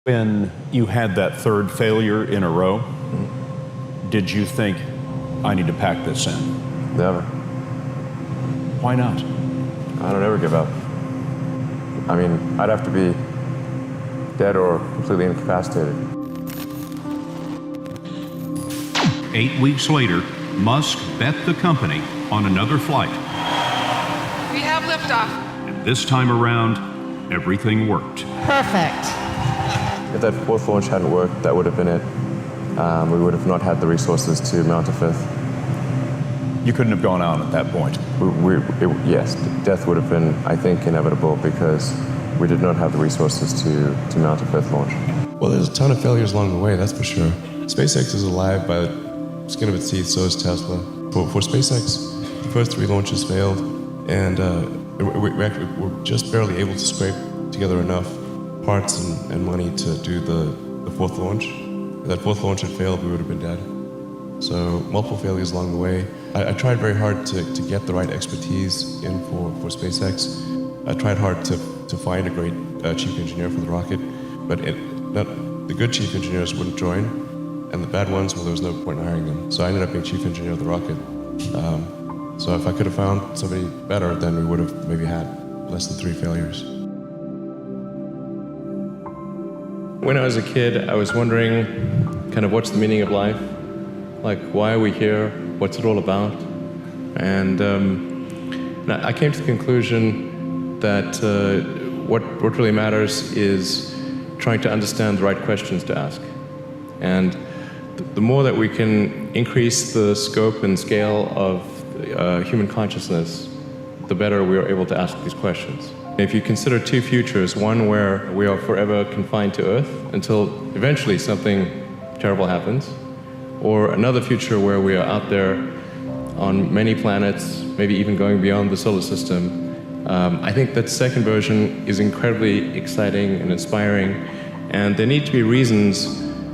When you had that third failure in a row, did you think, I need to pack this in? Never. Why not? I don't ever give up. I mean, I'd have to be dead or completely incapacitated. 8 weeks later, Musk bet the company on another flight. We have liftoff. And this time around, everything worked. Perfect. If that fourth launch hadn't worked, that would have been it. We would have not had the resources to mount a fifth. You couldn't have gone out at that point. Yes, death would have been, I think, inevitable because we did not have the resources to mount a fifth launch. Well, there's a ton of failures along the way, that's for sure. SpaceX is alive by the skin of its teeth, so is Tesla. For SpaceX, the first 3 launches failed, and we're just barely able to scrape together enough parts and money to do the fourth launch. If that fourth launch had failed, we would have been dead. So multiple failures along the way. I tried very hard to get the right expertise in for SpaceX. I tried hard to find a great chief engineer for the rocket, but the good chief engineers wouldn't join, and the bad ones, well, there was no point in hiring them. So I ended up being chief engineer of the rocket. So if I could have found somebody better, then we would have maybe had less than 3 failures. When I was a kid, I was wondering kind of what's the meaning of life? Like, why are we here? What's it all about? And I came to the conclusion that what really matters is trying to understand the right questions to ask. And the more that we can increase the scope and scale of human consciousness, the better we are able to ask these questions. If you consider 2 futures, one where we are forever confined to Earth until eventually something terrible happens, or another future where we are out there on many planets, maybe even going beyond the solar system, I think that second version is incredibly exciting and inspiring, and there need to be reasons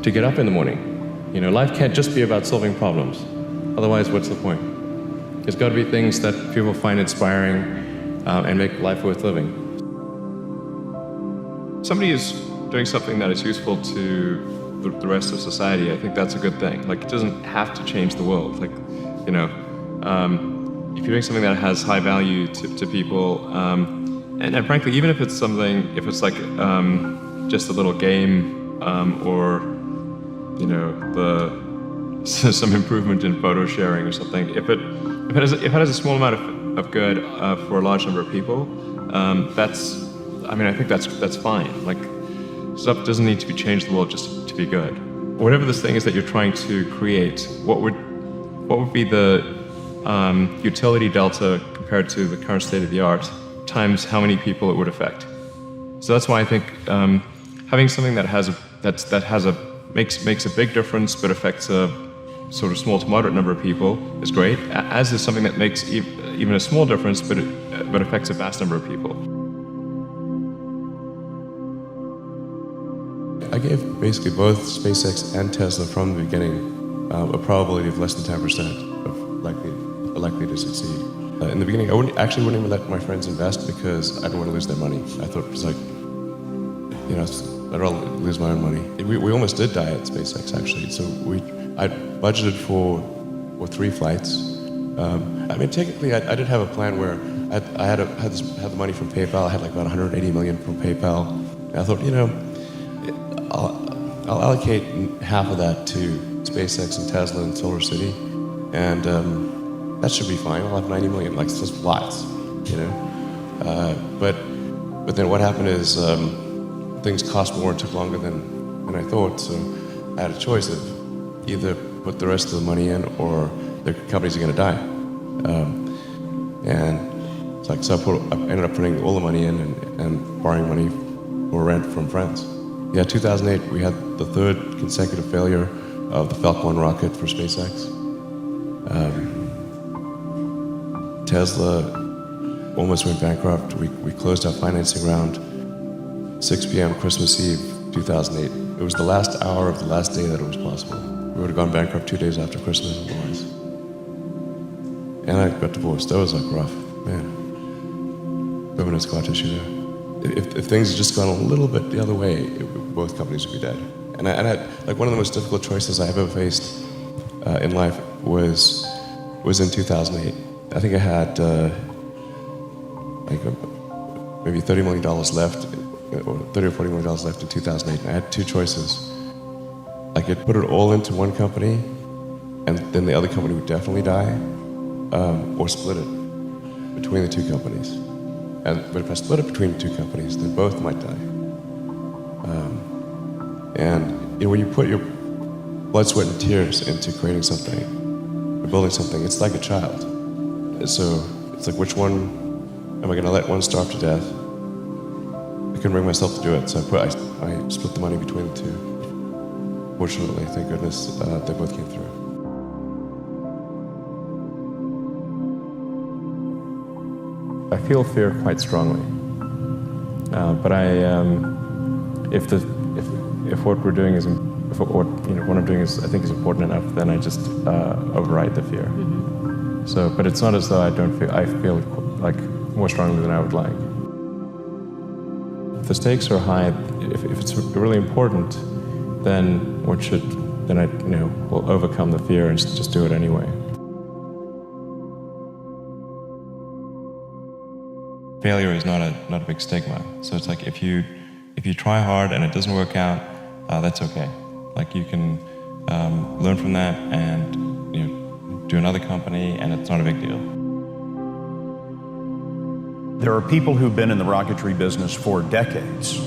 to get up in the morning. You know, life can't just be about solving problems. Otherwise, what's the point? There's got to be things that people find inspiring and make life worth living. Somebody is doing something that is useful to the rest of society. I think that's a good thing. Like, it doesn't have to change the world. Like, you know, if you're doing something that has high value to people, and frankly, even if it's something, if it's like just a little game or, you know, some improvement in photo sharing or something, if it has a small amount of good for a large number of people, I think that's fine. Like, stuff doesn't need to change the world just to be good. Whatever this thing is that you're trying to create, what would be the utility delta compared to the current state of the art times how many people it would affect? So that's why I think having something that makes a big difference but affects a sort of small to moderate number of people is great, as is something that makes even a small difference but affects a vast number of people. I gave basically both SpaceX and Tesla from the beginning a probability of less than 10% of likely to succeed. In the beginning, I wouldn't even let my friends invest because I didn't want to lose their money. I thought it was like, you know, I'd rather lose my own money. We almost did die at SpaceX, actually. So I budgeted for 3 flights. I mean, technically, I did have a plan where I had the money from PayPal. I had like about 180 million from PayPal. And I thought, you know, I'll allocate half of that to SpaceX and Tesla and Solar City, and that should be fine. I'll have 90 million, like, it's just lots, you know. But then what happened is things cost more and took longer than I thought. So I had a choice of either put the rest of the money in or the companies are going to die. And it's like, so I ended up putting all the money in and borrowing money for rent from friends. Yeah, 2008, we had the 3rd consecutive failure of the Falcon 1 rocket for SpaceX. Tesla almost went bankrupt. We closed our financing round 6 p.m. Christmas Eve, 2008. It was the last hour of the last day that it was possible. We would have gone bankrupt 2 days after Christmas otherwise. And I got divorced. That was like rough, man. Permanent scar tissue there. If things had just gone a little bit the other way, both companies would be dead. And I like one of the most difficult choices I ever faced in life was in 2008. I think I had maybe $30 million left, or $30 or $40 million left in 2008. And I had two choices. I could put it all into one company, and then the other company would definitely die, or split it between the two companies. But if I split it between the two companies, then both might die. And when you put your blood, sweat, and tears into creating something, or building something, it's like a child. So it's like, which one am I going to let one starve to death? I couldn't bring myself to do it, so I split the money between the two. Fortunately, thank goodness, they both came through. I feel fear quite strongly, but if what we're doing is, if what I'm doing is, I think, is important enough, then I just override the fear. So, but it's not as though I feel like more strongly than I would like. If the stakes are high, if it's really important, then I will overcome the fear and just do it anyway. Failure is not a big stigma. So it's like if you try hard and it doesn't work out, that's okay. Like you can learn from that and do another company, and it's not a big deal. There are people who've been in the rocketry business for decades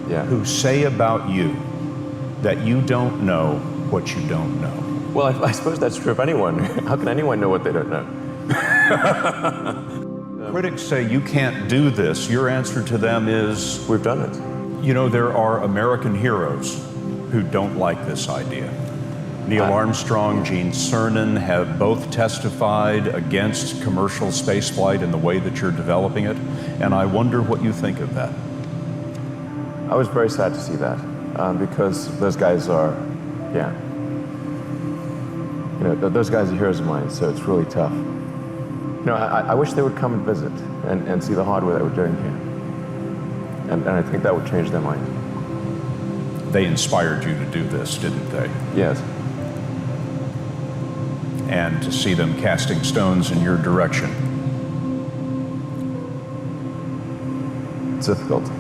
who say about you that you don't know what you don't know. Well, I suppose that's true of anyone. How can anyone know what they don't know? Critics say you can't do this. Your answer to them is, we've done it. There are American heroes who don't like this idea. Neil Armstrong, Gene Cernan have both testified against commercial spaceflight in the way that you're developing it, and I wonder what you think of that. I was very sad to see that, because those guys are, those guys are heroes of mine, so it's really tough. I wish they would come and visit and see the hardware that we're doing here. And I think that would change their mind. They inspired you to do this, didn't they? Yes. And to see them casting stones in your direction. It's difficult.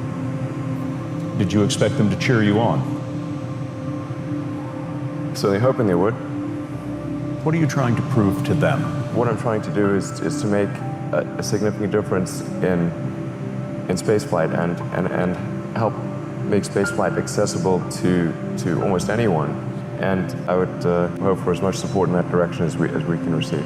Did you expect them to cheer you on? So they're hoping they would. What are you trying to prove to them? What I'm trying to do is to make a significant difference in spaceflight and help make spaceflight accessible to almost anyone. And I would hope for as much support in that direction as we can receive.